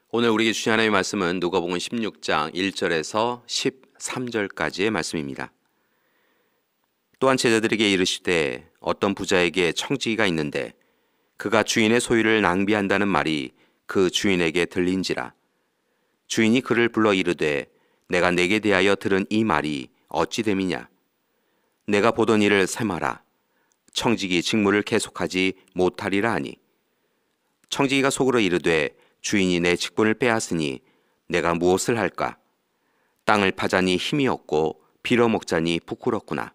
오늘 우리에게 주신 하나님의 말씀은 누가복음 16장 1절에서 13절까지의 말씀입니다. 또한 제자들에게 이르시되 어떤 부자에게 청지기가 있는데 그가 주인의 소유를 낭비한다는 말이 그 주인에게 들린지라. 주인이 그를 불러 이르되 내가 내게 대하여 들은 이 말이 어찌 됨이냐. 내가 보던 일을 셈하라. 청지기 직무를 계속하지 못하리라 하니, 청지기가 속으로 이르되 주인이 내 직분을 빼앗으니 내가 무엇을 할까? 땅을 파자니 힘이 없고 빌어먹자니 부끄럽구나.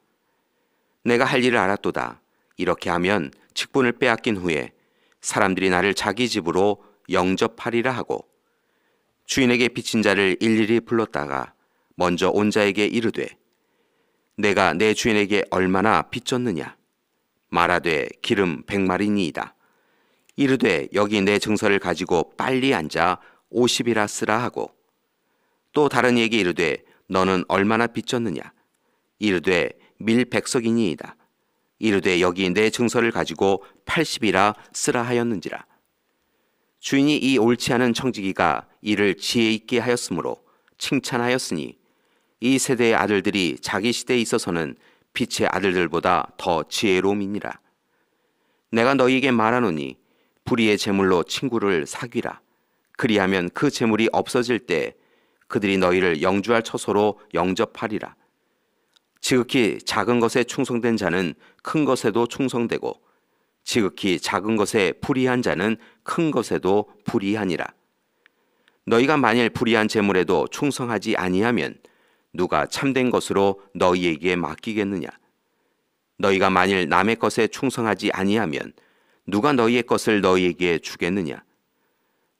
내가 할 일을 알았도다. 이렇게 하면 직분을 빼앗긴 후에 사람들이 나를 자기 집으로 영접하리라 하고, 주인에게 빚진 자를 일일이 불렀다가 먼저 온 자에게 이르되 내가 내 주인에게 얼마나 빚졌느냐. 말하되 기름 100마리니이다. 이르되 여기 내 증서를 가지고 빨리 앉아 50이라 쓰라 하고, 또 다른 이에게 이르되 너는 얼마나 빚졌느냐. 이르되 밀 100석이니이다. 이르되 여기 내 증서를 가지고 80이라 쓰라 하였는지라. 주인이 이 옳지 않은 청지기가 이를 지혜 있게 하였으므로 칭찬하였으니 이 세대의 아들들이 자기 시대에 있어서는 빛의 아들들보다 더 지혜로움이니라. 내가 너희에게 말하노니 불의의 재물로 친구를 사귀라. 그리하면 그 재물이 없어질 때 그들이 너희를 영주할 처소로 영접하리라. 지극히 작은 것에 충성된 자는 큰 것에도 충성되고 지극히 작은 것에 불의한 자는 큰 것에도 불의하니라. 너희가 만일 불의한 재물에도 충성하지 아니하면 누가 참된 것으로 너희에게 맡기겠느냐. 너희가 만일 남의 것에 충성하지 아니하면 누가 너희의 것을 너희에게 주겠느냐.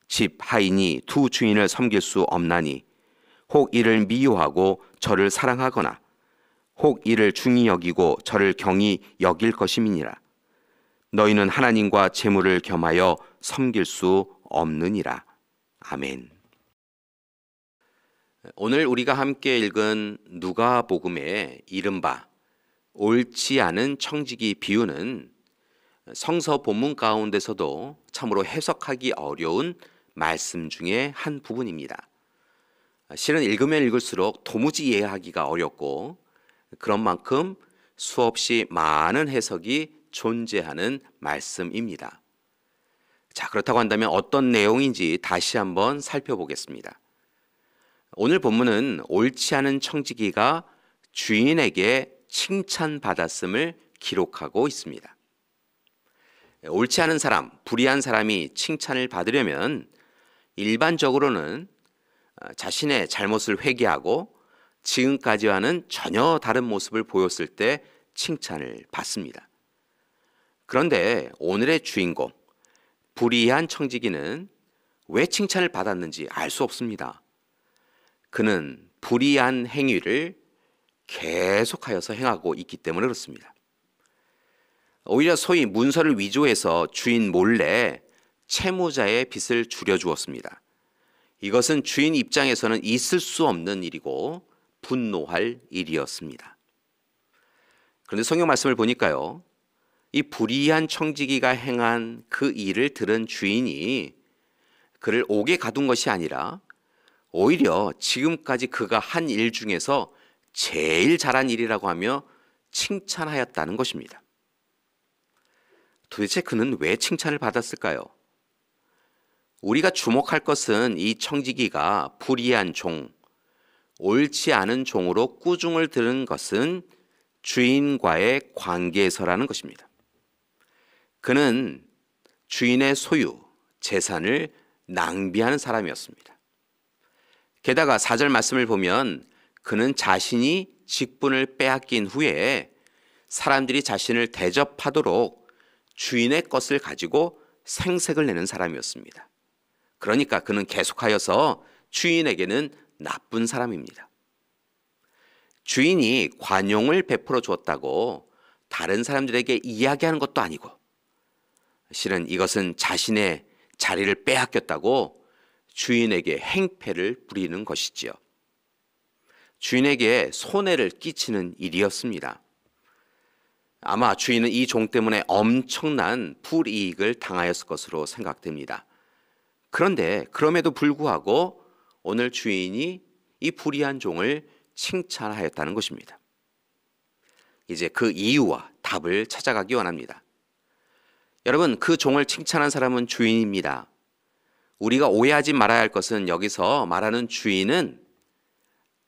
집 하인이 두 주인을 섬길 수 없나니 혹 이를 미워하고 저를 사랑하거나 혹 이를 중히 여기고 저를 경히 여길 것임이니라. 너희는 하나님과 재물을 겸하여 섬길 수 없느니라. 아멘. 오늘 우리가 함께 읽은 누가복음의 이른바 옳지 않은 청지기 비유는 성서 본문 가운데서도 참으로 해석하기 어려운 말씀 중에 한 부분입니다. 실은 읽으면 읽을수록 도무지 이해하기가 어렵고 그런 만큼 수없이 많은 해석이 존재하는 말씀입니다. 자, 그렇다고 한다면 어떤 내용인지 다시 한번 살펴보겠습니다. 오늘 본문은 옳지 않은 청지기가 주인에게 칭찬받았음을 기록하고 있습니다. 옳지 않은 사람, 불의한 사람이 칭찬을 받으려면 일반적으로는 자신의 잘못을 회개하고 지금까지와는 전혀 다른 모습을 보였을 때 칭찬을 받습니다. 그런데 오늘의 주인공, 불의한 청지기는 왜 칭찬을 받았는지 알 수 없습니다. 그는 불의한 행위를 계속하여서 행하고 있기 때문에 그렇습니다. 오히려 소위 문서를 위조해서 주인 몰래 채무자의 빚을 줄여주었습니다. 이것은 주인 입장에서는 있을 수 없는 일이고 분노할 일이었습니다. 그런데 성경 말씀을 보니까요, 이 불의한 청지기가 행한 그 일을 들은 주인이 그를 옥에 가둔 것이 아니라 오히려 지금까지 그가 한 일 중에서 제일 잘한 일이라고 하며 칭찬하였다는 것입니다. 도대체 그는 왜 칭찬을 받았을까요? 우리가 주목할 것은 이 청지기가 불의한 종, 옳지 않은 종으로 꾸중을 들은 것은 주인과의 관계에서라는 것입니다. 그는 주인의 소유, 재산을 낭비하는 사람이었습니다. 게다가 4절 말씀을 보면 그는 자신이 직분을 빼앗긴 후에 사람들이 자신을 대접하도록 주인의 것을 가지고 생색을 내는 사람이었습니다. 그러니까 그는 계속하여서 주인에게는 나쁜 사람입니다. 주인이 관용을 베풀어 주었다고 다른 사람들에게 이야기하는 것도 아니고, 실은 이것은 자신의 자리를 빼앗겼다고 주인에게 행패를 부리는 것이지요. 주인에게 손해를 끼치는 일이었습니다. 아마 주인은 이 종 때문에 엄청난 불이익을 당하였을 것으로 생각됩니다. 그런데 그럼에도 불구하고 오늘 주인이 이 불의한 종을 칭찬하였다는 것입니다. 이제 그 이유와 답을 찾아가기 원합니다. 여러분, 그 종을 칭찬한 사람은 주인입니다. 우리가 오해하지 말아야 할 것은 여기서 말하는 주인은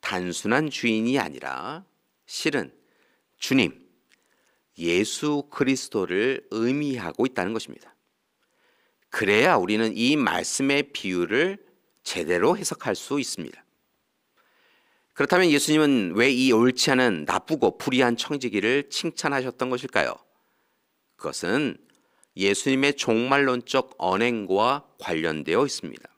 단순한 주인이 아니라 실은 주님, 예수 그리스도를 의미하고 있다는 것입니다. 그래야 우리는 이 말씀의 비유를 제대로 해석할 수 있습니다. 그렇다면 예수님은 왜 이 옳지 않은 나쁘고 불의한 청지기를 칭찬하셨던 것일까요? 그것은 예수님의 종말론적 언행과 관련되어 있습니다.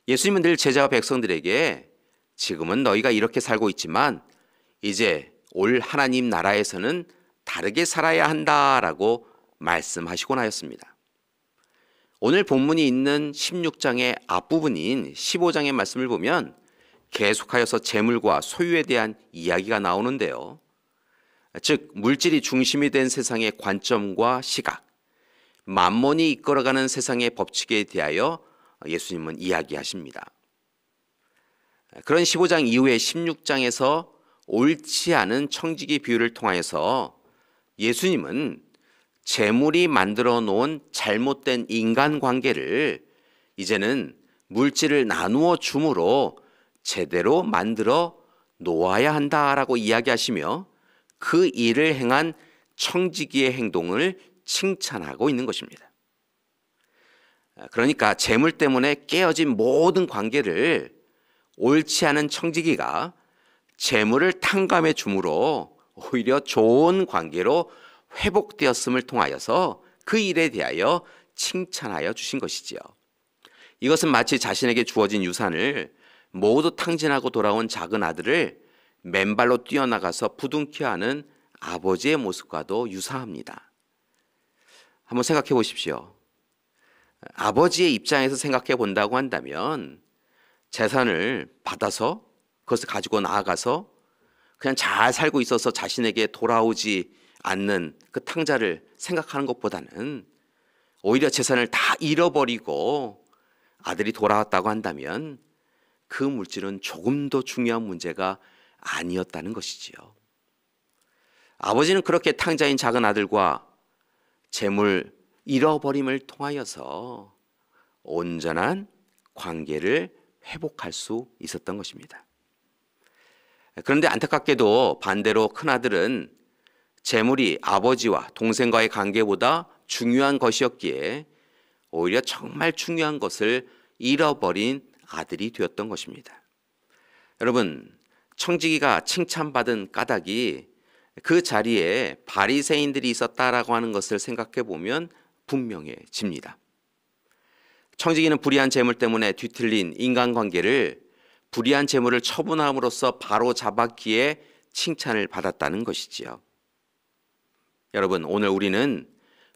예수님은 늘 제자와 백성들에게 지금은 너희가 이렇게 살고 있지만 이제 올 하나님 나라에서는 다르게 살아야 한다라고 말씀하시곤 하였습니다. 오늘 본문이 있는 16장의 앞부분인 15장의 말씀을 보면 계속하여서 재물과 소유에 대한 이야기가 나오는데요. 즉 물질이 중심이 된 세상의 관점과 시각, 만몬이 이끌어가는 세상의 법칙에 대하여 예수님은 이야기하십니다. 그런 15장 이후에 16장에서 옳지 않은 청지기 비유를 통하여서 예수님은 재물이 만들어 놓은 잘못된 인간관계를 이제는 물질을 나누어 줌으로 제대로 만들어 놓아야 한다라고 이야기하시며 그 일을 행한 청지기의 행동을 칭찬하고 있는 것입니다. 그러니까 재물 때문에 깨어진 모든 관계를 옳지 않은 청지기가 재물을 탕감해 줌으로 오히려 좋은 관계로 회복되었음을 통하여서 그 일에 대하여 칭찬하여 주신 것이지요. 이것은 마치 자신에게 주어진 유산을 모두 탕진하고 돌아온 작은 아들을 맨발로 뛰어나가서 부둥켜 하는 아버지의 모습과도 유사합니다. 한번 생각해 보십시오. 아버지의 입장에서 생각해 본다고 한다면 재산을 받아서 그것을 가지고 나아가서 그냥 잘 살고 있어서 자신에게 돌아오지 않는 그 탕자를 생각하는 것보다는 오히려 재산을 다 잃어버리고 아들이 돌아왔다고 한다면 그 물질은 조금 더 중요한 문제가 아니었다는 것이지요. 아버지는 그렇게 탕자인 작은 아들과 재물 잃어버림을 통하여서 온전한 관계를 회복할 수 있었던 것입니다. 그런데 안타깝게도 반대로 큰아들은 재물이 아버지와 동생과의 관계보다 중요한 것이었기에 오히려 정말 중요한 것을 잃어버린 아들이 되었던 것입니다. 여러분, 청지기가 칭찬받은 까닭이 그 자리에 바리새인들이 있었다라고 하는 것을 생각해 보면 분명해집니다. 청지기는 불의한 재물 때문에 뒤틀린 인간관계를 불의한 재물을 처분함으로써 바로 잡았기에 칭찬을 받았다는 것이지요. 여러분, 오늘 우리는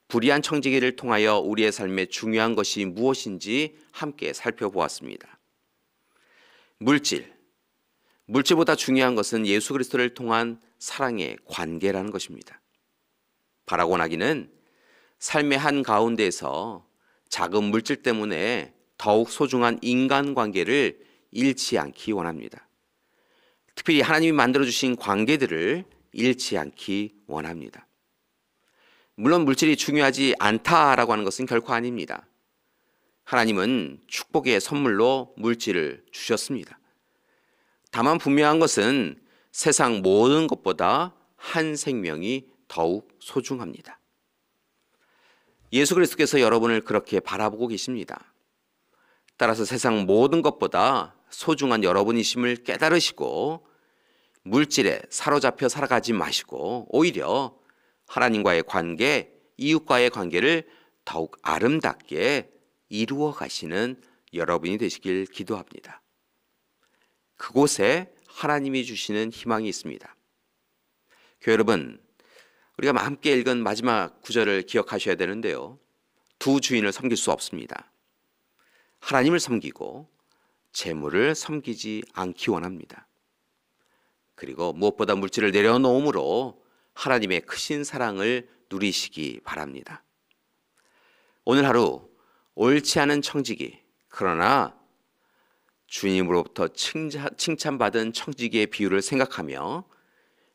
불의한 청지기를 통하여 우리의 삶에 중요한 것이 무엇인지 함께 살펴보았습니다. 물질보다 중요한 것은 예수 그리스도를 통한 사랑의 관계라는 것입니다. 바라고 나기는 삶의 한가운데에서 작은 물질 때문에 더욱 소중한 인간관계를 잃지 않기 원합니다. 특별히 하나님이 만들어주신 관계들을 잃지 않기 원합니다. 물론 물질이 중요하지 않다라고 하는 것은 결코 아닙니다. 하나님은 축복의 선물로 물질을 주셨습니다. 다만 분명한 것은 세상 모든 것보다 한 생명이 더욱 소중합니다. 예수 그리스도께서 여러분을 그렇게 바라보고 계십니다. 따라서 세상 모든 것보다 소중한 여러분이심을 깨달으시고 물질에 사로잡혀 살아가지 마시고 오히려 하나님과의 관계, 이웃과의 관계를 더욱 아름답게 이루어 가시는 여러분이 되시길 기도합니다. 그곳에 하나님이 주시는 희망이 있습니다. 교회 여러분, 우리가 함께 읽은 마지막 구절을 기억하셔야 되는데요. 두 주인을 섬길 수 없습니다. 하나님을 섬기고 재물을 섬기지 않기 원합니다. 그리고 무엇보다 물질을 내려놓음으로 하나님의 크신 사랑을 누리시기 바랍니다. 오늘 하루 옳지 않은 청지기, 그러나 주님으로부터 칭찬받은 청지기의 비유를 생각하며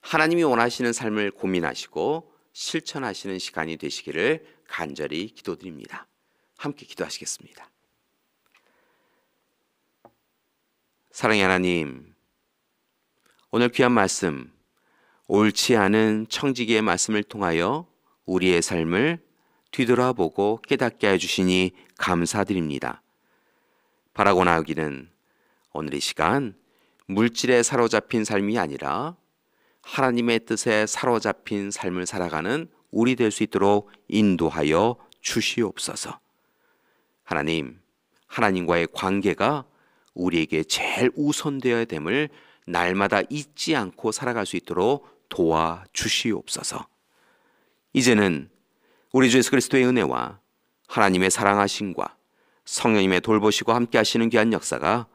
하나님이 원하시는 삶을 고민하시고 실천하시는 시간이 되시기를 간절히 기도드립니다. 함께 기도하시겠습니다. 사랑의 하나님, 오늘 귀한 말씀, 옳지 않은 청지기의 말씀을 통하여 우리의 삶을 뒤돌아보고 깨닫게 해주시니 감사드립니다. 바라고 나오기는 오늘 이 시간 물질에 사로잡힌 삶이 아니라 하나님의 뜻에 사로잡힌 삶을 살아가는 우리 될 수 있도록 인도하여 주시옵소서. 하나님, 하나님과의 관계가 우리에게 제일 우선되어야 됨을 날마다 잊지 않고 살아갈 수 있도록 도와주시옵소서. 이제는 우리 주 예수 그리스도의 은혜와 하나님의 사랑하심과 성령님의 돌보시고 함께 하시는 귀한 역사가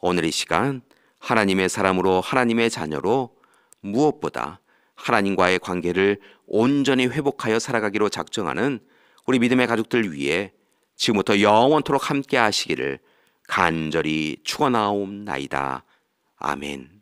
오늘 이 시간 하나님의 사람으로 하나님의 자녀로 무엇보다 하나님과의 관계를 온전히 회복하여 살아가기로 작정하는 우리 믿음의 가족들 위해 지금부터 영원토록 함께 하시기를 간절히 축원하옵나이다. 아멘.